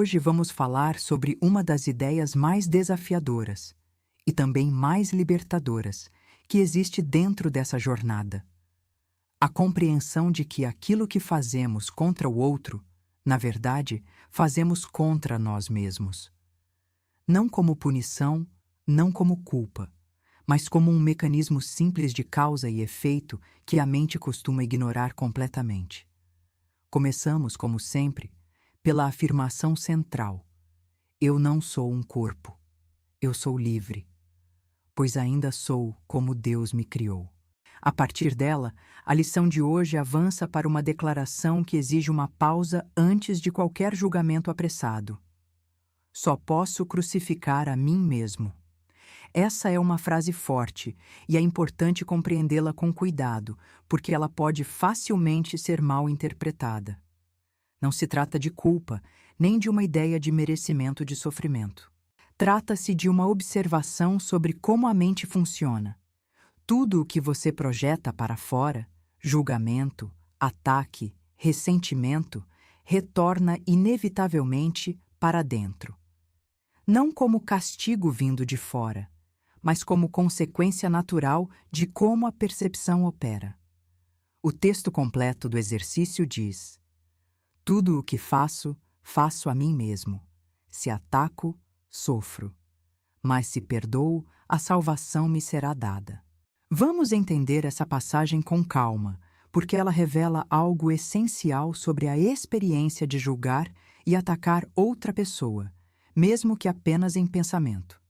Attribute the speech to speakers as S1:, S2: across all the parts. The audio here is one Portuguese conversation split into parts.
S1: Hoje vamos falar sobre uma das ideias mais desafiadoras e também mais libertadoras que existe dentro dessa jornada. A compreensão de que aquilo que fazemos contra o outro, na verdade, fazemos contra nós mesmos. Não como punição, não como culpa, mas como um mecanismo simples de causa e efeito que a mente costuma ignorar completamente. Começamos, como sempre, pela afirmação central: eu não sou um corpo, eu sou livre, pois ainda sou como Deus me criou. A partir dela, a lição de hoje avança para uma declaração que exige uma pausa antes de qualquer julgamento apressado. Só posso crucificar a mim mesmo. Essa é uma frase forte e é importante compreendê-la com cuidado, porque ela pode facilmente ser mal interpretada. Não se trata de culpa, nem de uma ideia de merecimento de sofrimento. Trata-se de uma observação sobre como a mente funciona. Tudo o que você projeta para fora, julgamento, ataque, ressentimento, retorna inevitavelmente para dentro. Não como castigo vindo de fora, mas como consequência natural de como a percepção opera. O texto completo do exercício diz: tudo o que faço, faço a mim mesmo. Se ataco, sofro. Mas se perdoo, a salvação me será dada. Vamos entender essa passagem com calma, porque ela revela algo essencial sobre a experiência de julgar e atacar outra pessoa, mesmo que apenas em pensamento.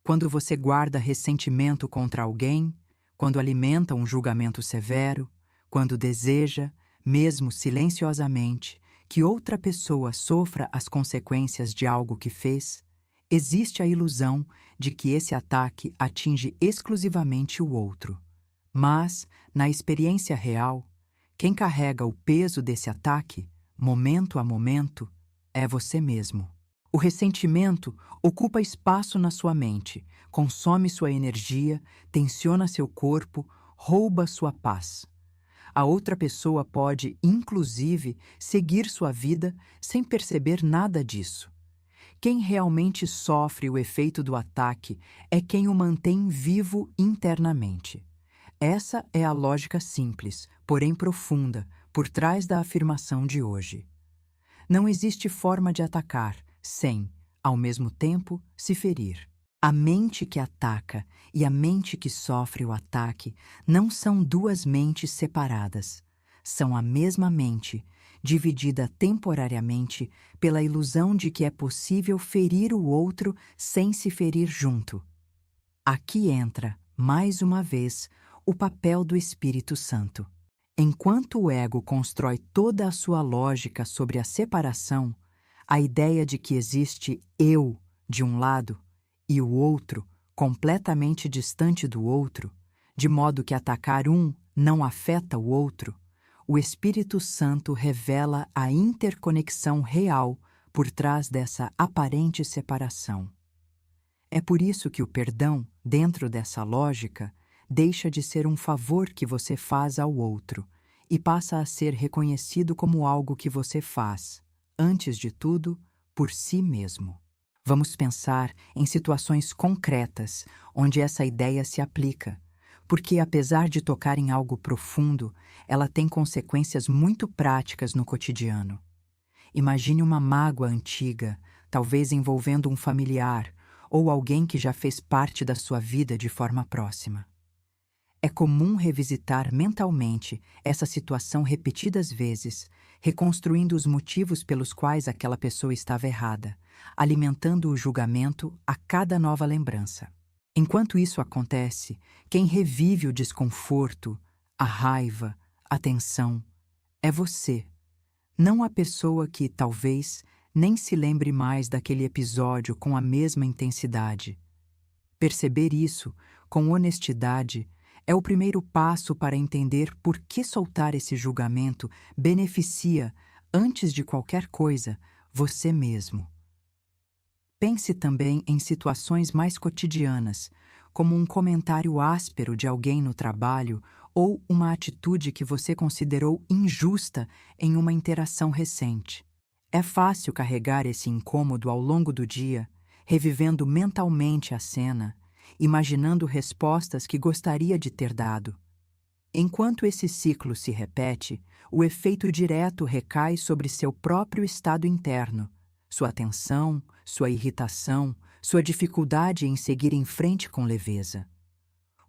S1: Quando você guarda ressentimento contra alguém, quando alimenta um julgamento severo, quando deseja, mesmo silenciosamente, que outra pessoa sofra as consequências de algo que fez, existe a ilusão de que esse ataque atinge exclusivamente o outro. Mas, na experiência real, quem carrega o peso desse ataque, momento a momento, é você mesmo. O ressentimento ocupa espaço na sua mente, consome sua energia, tensiona seu corpo, rouba sua paz. A outra pessoa pode, inclusive, seguir sua vida sem perceber nada disso. Quem realmente sofre o efeito do ataque é quem o mantém vivo internamente. Essa é a lógica simples, porém profunda, por trás da afirmação de hoje. Não existe forma de atacar sem, ao mesmo tempo, se ferir. A mente que ataca e a mente que sofre o ataque não são duas mentes separadas. São a mesma mente, dividida temporariamente pela ilusão de que é possível ferir o outro sem se ferir junto. Aqui entra, mais uma vez, o papel do Espírito Santo. Enquanto o ego constrói toda a sua lógica sobre a separação, a ideia de que existe eu de um lado e o outro completamente distante do outro, de modo que atacar um não afeta o outro, o Espírito Santo revela a interconexão real por trás dessa aparente separação. É por isso que o perdão, dentro dessa lógica, deixa de ser um favor que você faz ao outro e passa a ser reconhecido como algo que você faz, antes de tudo, por si mesmo. Vamos pensar em situações concretas onde essa ideia se aplica, porque apesar de tocar em algo profundo, ela tem consequências muito práticas no cotidiano. Imagine uma mágoa antiga, talvez envolvendo um familiar ou alguém que já fez parte da sua vida de forma próxima. É comum revisitar mentalmente essa situação repetidas vezes, reconstruindo os motivos pelos quais aquela pessoa estava errada, alimentando o julgamento a cada nova lembrança. Enquanto isso acontece, quem revive o desconforto, a raiva, a tensão, é você, não a pessoa que, talvez, nem se lembre mais daquele episódio com a mesma intensidade. Perceber isso, com honestidade, é o primeiro passo para entender por que soltar esse julgamento beneficia, antes de qualquer coisa, você mesmo. Pense também em situações mais cotidianas, como um comentário áspero de alguém no trabalho ou uma atitude que você considerou injusta em uma interação recente. É fácil carregar esse incômodo ao longo do dia, revivendo mentalmente a cena, imaginando respostas que gostaria de ter dado. Enquanto esse ciclo se repete, o efeito direto recai sobre seu próprio estado interno, sua tensão, sua irritação, sua dificuldade em seguir em frente com leveza.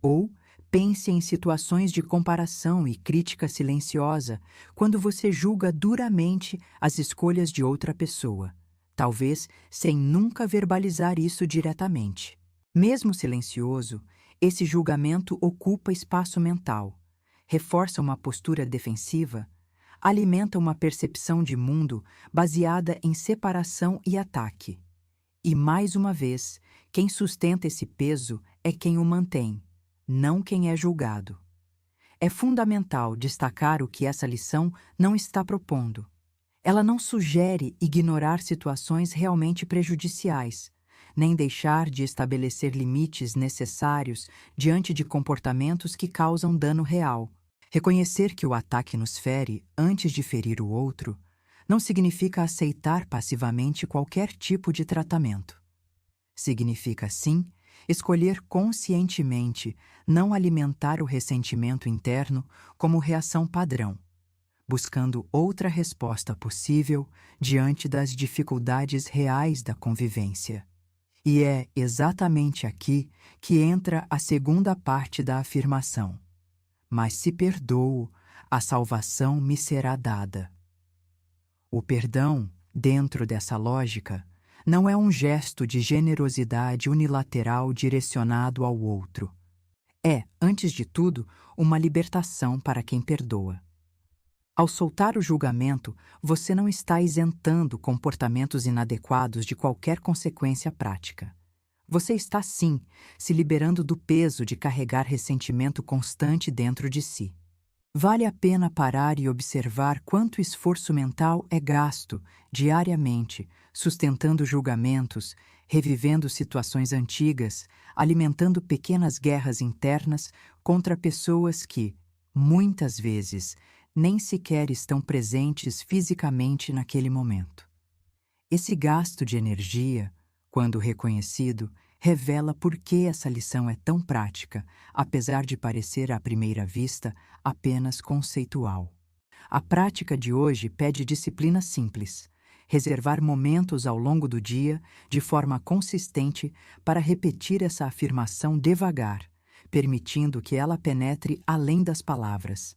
S1: Ou pense em situações de comparação e crítica silenciosa, quando você julga duramente as escolhas de outra pessoa, talvez sem nunca verbalizar isso diretamente. Mesmo silencioso, esse julgamento ocupa espaço mental, reforça uma postura defensiva, alimenta uma percepção de mundo baseada em separação e ataque. E, mais uma vez, quem sustenta esse peso é quem o mantém, não quem é julgado. É fundamental destacar o que essa lição não está propondo. Ela não sugere ignorar situações realmente prejudiciais, nem deixar de estabelecer limites necessários diante de comportamentos que causam dano real. Reconhecer que o ataque nos fere antes de ferir o outro não significa aceitar passivamente qualquer tipo de tratamento. Significa, sim, escolher conscientemente não alimentar o ressentimento interno como reação padrão, buscando outra resposta possível diante das dificuldades reais da convivência. E é exatamente aqui que entra a segunda parte da afirmação. Mas se perdoo, a salvação me será dada. O perdão, dentro dessa lógica, não é um gesto de generosidade unilateral direcionado ao outro. É, antes de tudo, uma libertação para quem perdoa. Ao soltar o julgamento, você não está isentando comportamentos inadequados de qualquer consequência prática. Você está, sim, se liberando do peso de carregar ressentimento constante dentro de si. Vale a pena parar e observar quanto esforço mental é gasto, diariamente, sustentando julgamentos, revivendo situações antigas, alimentando pequenas guerras internas contra pessoas que, muitas vezes, nem sequer estão presentes fisicamente naquele momento. Esse gasto de energia, quando reconhecido, revela por que essa lição é tão prática, apesar de parecer à primeira vista apenas conceitual. A prática de hoje pede disciplina simples, reservar momentos ao longo do dia de forma consistente para repetir essa afirmação devagar, permitindo que ela penetre além das palavras.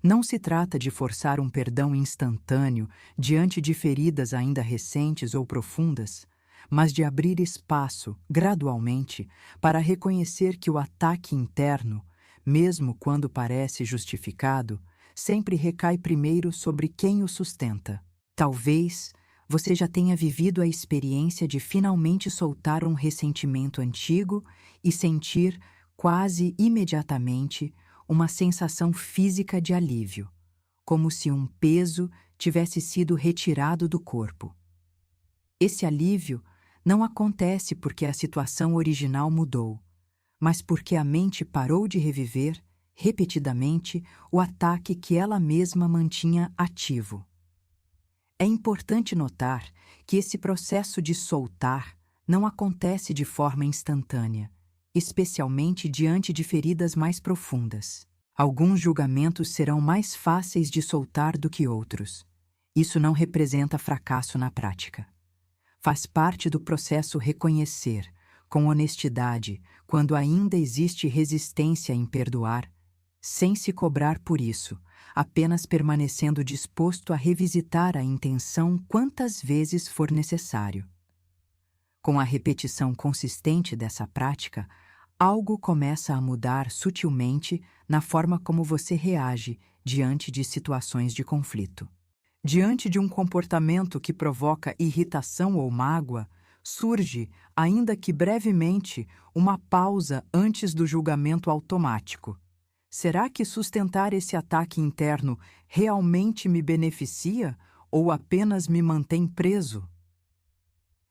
S1: Não se trata de forçar um perdão instantâneo diante de feridas ainda recentes ou profundas, mas de abrir espaço, gradualmente, para reconhecer que o ataque interno, mesmo quando parece justificado, sempre recai primeiro sobre quem o sustenta. Talvez você já tenha vivido a experiência de finalmente soltar um ressentimento antigo e sentir, quase imediatamente, uma sensação física de alívio, como se um peso tivesse sido retirado do corpo. Esse alívio não acontece porque a situação original mudou, mas porque a mente parou de reviver, repetidamente, o ataque que ela mesma mantinha ativo. É importante notar que esse processo de soltar não acontece de forma instantânea, especialmente diante de feridas mais profundas. Alguns julgamentos serão mais fáceis de soltar do que outros. Isso não representa fracasso na prática. Faz parte do processo reconhecer, com honestidade, quando ainda existe resistência em perdoar, sem se cobrar por isso, apenas permanecendo disposto a revisitar a intenção quantas vezes for necessário. Com a repetição consistente dessa prática, algo começa a mudar sutilmente na forma como você reage diante de situações de conflito. Diante de um comportamento que provoca irritação ou mágoa, surge, ainda que brevemente, uma pausa antes do julgamento automático. Será que sustentar esse ataque interno realmente me beneficia ou apenas me mantém preso?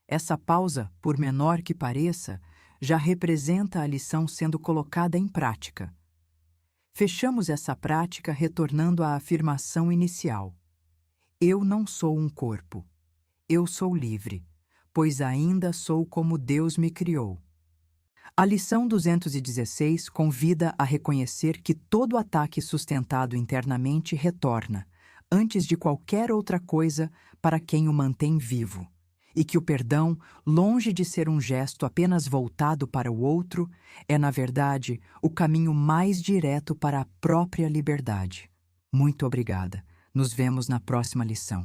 S1: Essa pausa, por menor que pareça, já representa a lição sendo colocada em prática. Fechamos essa prática retornando à afirmação inicial. Eu não sou um corpo. Eu sou livre, pois ainda sou como Deus me criou. A lição 216 convida a reconhecer que todo ataque sustentado internamente retorna, antes de qualquer outra coisa, para quem o mantém vivo, e que o perdão, longe de ser um gesto apenas voltado para o outro, é, na verdade, o caminho mais direto para a própria liberdade. Muito obrigada. Nos vemos na próxima lição.